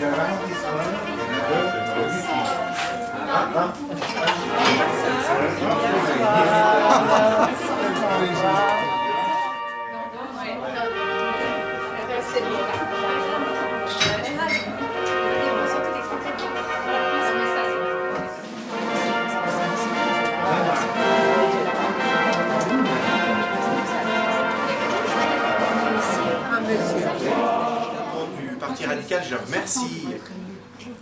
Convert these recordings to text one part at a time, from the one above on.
C'est un ralentissement de Lucie. Du Parti radical, je remercie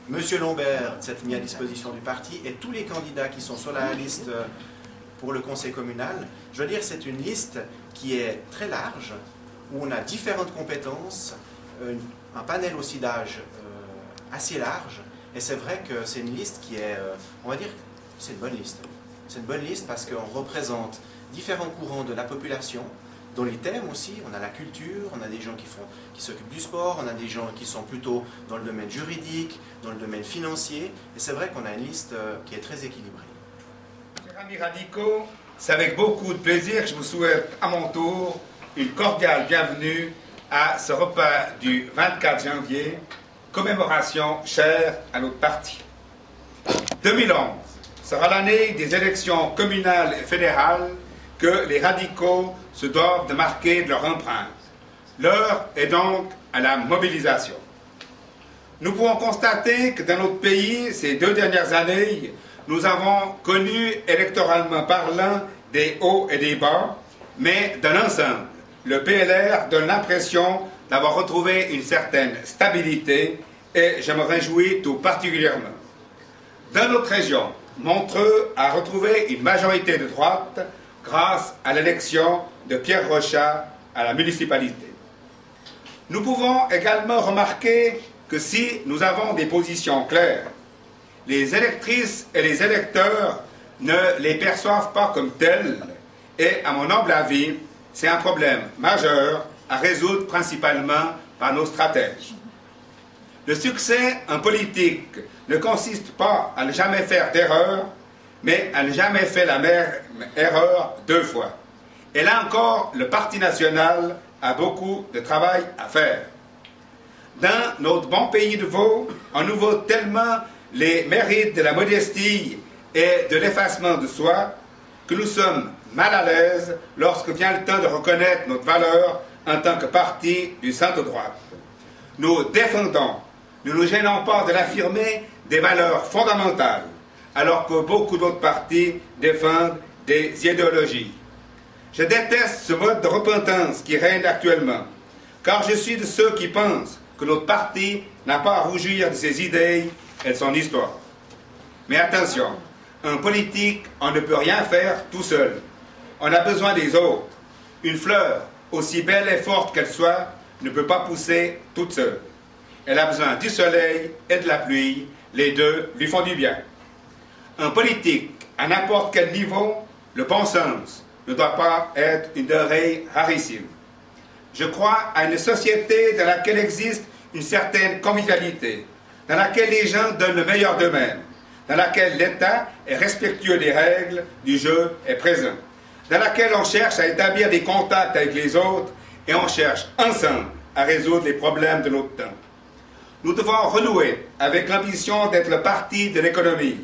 Monsieur Lombert de s'être mis à disposition du parti et tous les candidats qui sont sur la liste pour le conseil communal. Je veux dire, c'est une liste qui est très large, où on a différentes compétences, un panel aussi d'âge assez large, et c'est vrai que c'est une liste qui est, on va dire, c'est une bonne liste. C'est une bonne liste parce qu'on représente différents courants de la population, dans les thèmes aussi, on a la culture, on a des gens qui s'occupent du sport, on a des gens qui sont plutôt dans le domaine juridique, dans le domaine financier, et c'est vrai qu'on a une liste qui est très équilibrée. Chers amis radicaux, c'est avec beaucoup de plaisir que je vous souhaite à mon tour une cordiale bienvenue à ce repas du 24 janvier, commémoration chère à notre parti. 2011 sera l'année des élections communales et fédérales que les radicaux se doivent de marquer de leur empreinte. L'heure est donc à la mobilisation. Nous pouvons constater que dans notre pays, ces 2 dernières années, nous avons connu, électoralement parlant, des hauts et des bas, mais dans l'ensemble, le PLR donne l'impression d'avoir retrouvé une certaine stabilité et je me réjouis tout particulièrement. Dans notre région, Montreux a retrouvé une majorité de droite grâce à l'élection de Pierre Rochat à la municipalité. Nous pouvons également remarquer que si nous avons des positions claires, les électrices et les électeurs ne les perçoivent pas comme telles et, à mon humble avis, c'est un problème majeur à résoudre principalement par nos stratèges. Le succès en politique ne consiste pas à ne jamais faire d'erreur, mais à ne jamais faire la même erreur 2 fois. Et là encore, le Parti national a beaucoup de travail à faire. Dans notre bon pays de Vaud, on nous vaut tellement les mérites de la modestie et de l'effacement de soi que nous sommes mal à l'aise lorsque vient le temps de reconnaître notre valeur en tant que parti du centre-droite. Nous défendons, ne nous gênons pas de l'affirmer, des valeurs fondamentales, alors que beaucoup d'autres partis défendent des idéologies. Je déteste ce mode de repentance qui règne actuellement, car je suis de ceux qui pensent que notre parti n'a pas à rougir de ses idées et de son histoire. Mais attention, en politique, on ne peut rien faire tout seul. On a besoin des autres. Une fleur, aussi belle et forte qu'elle soit, ne peut pas pousser toute seule. Elle a besoin du soleil et de la pluie. Les deux lui font du bien. En politique, à n'importe quel niveau, le bon sens ne doit pas être une denrée rarissime. Je crois à une société dans laquelle existe une certaine convivialité, dans laquelle les gens donnent le meilleur d'eux-mêmes, dans laquelle l'État est respectueux des règles du jeu est présent, dans laquelle on cherche à établir des contacts avec les autres et on cherche ensemble à résoudre les problèmes de notre temps. Nous devons renouer avec l'ambition d'être le parti de l'économie,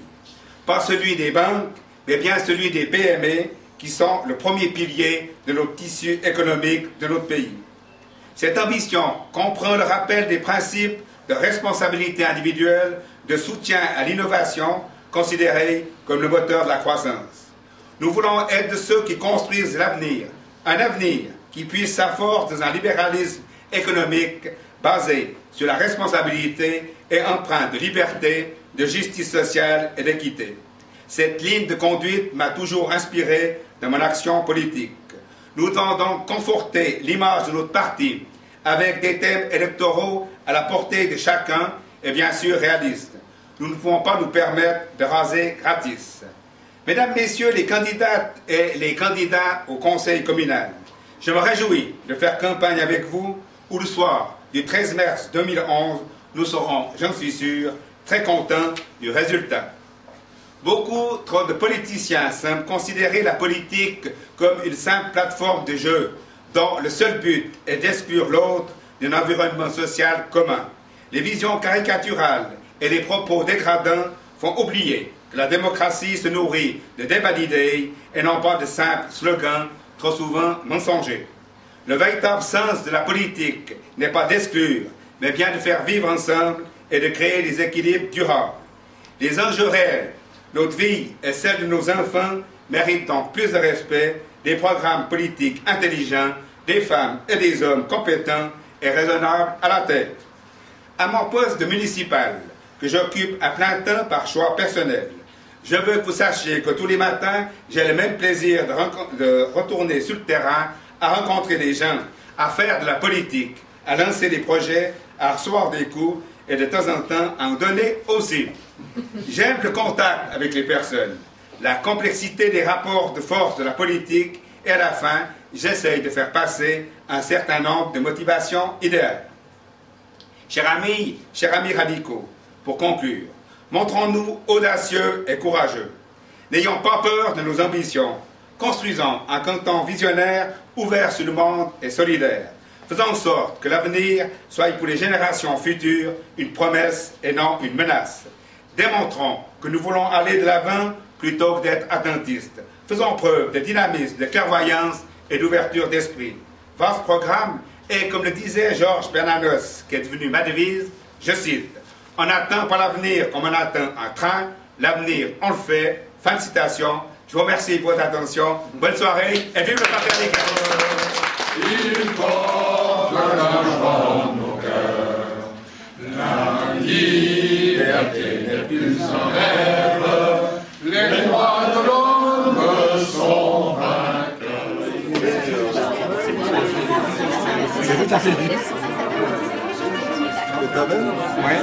pas celui des banques, mais bien celui des PME, qui sont le premier pilier de notre tissu économique de notre pays. Cette ambition comprend le rappel des principes de responsabilité individuelle, de soutien à l'innovation, considérés comme le moteur de la croissance. Nous voulons être de ceux qui construisent l'avenir, un avenir qui puise sa force dans un libéralisme économique basé sur la responsabilité et empreint de liberté, de justice sociale et d'équité. Cette ligne de conduite m'a toujours inspiré dans mon action politique. Nous devons donc conforter l'image de notre parti avec des thèmes électoraux à la portée de chacun et bien sûr réalistes. Nous ne pouvons pas nous permettre de raser gratis. Mesdames, Messieurs les candidates et les candidats au conseil communal, je me réjouis de faire campagne avec vous où le soir du 13 mars 2011, nous serons, j'en suis sûr, très contents du résultat. Beaucoup trop de politiciens semblent considérer la politique comme une simple plateforme de jeu dont le seul but est d'exclure l'autre d'un environnement social commun. Les visions caricaturales et les propos dégradants font oublier que la démocratie se nourrit de débats d'idées et non pas de simples slogans trop souvent mensongers. Le véritable sens de la politique n'est pas d'exclure, mais bien de faire vivre ensemble et de créer des équilibres durables. Les enjeux réels, notre vie et celle de nos enfants méritent donc plus de respect, des programmes politiques intelligents, des femmes et des hommes compétents et raisonnables à la tête. À mon poste de municipal, que j'occupe à plein temps par choix personnel, je veux que vous sachiez que tous les matins, j'ai le même plaisir de retourner sur le terrain, à rencontrer des gens, à faire de la politique, à lancer des projets, à recevoir des coups et de temps en temps à en donner aussi. J'aime le contact avec les personnes, la complexité des rapports de force de la politique et à la fin, j'essaye de faire passer un certain nombre de motivations idéales. Chers amis radicaux, pour conclure, montrons-nous audacieux et courageux. N'ayons pas peur de nos ambitions. Construisons un canton visionnaire, ouvert sur le monde et solidaire. Faisons en sorte que l'avenir soit pour les générations futures une promesse et non une menace. Démontrons que nous voulons aller de l'avant plutôt que d'être attentistes. Faisons preuve de dynamisme, de clairvoyance et d'ouverture d'esprit. Vaste programme et, comme le disait Georges Bernanos, qui est devenu ma devise, je cite, « On attend pas l'avenir comme on attend un train, l'avenir on le fait ». Fin de citation. Je vous remercie pour votre attention. Bonne soirée et vive le fraternité. Il porte la joie de nos cœurs, la liberté n'est plus un rêve, les droits de l'homme sont vainqueurs. C'est tout à fait juste. Ouais.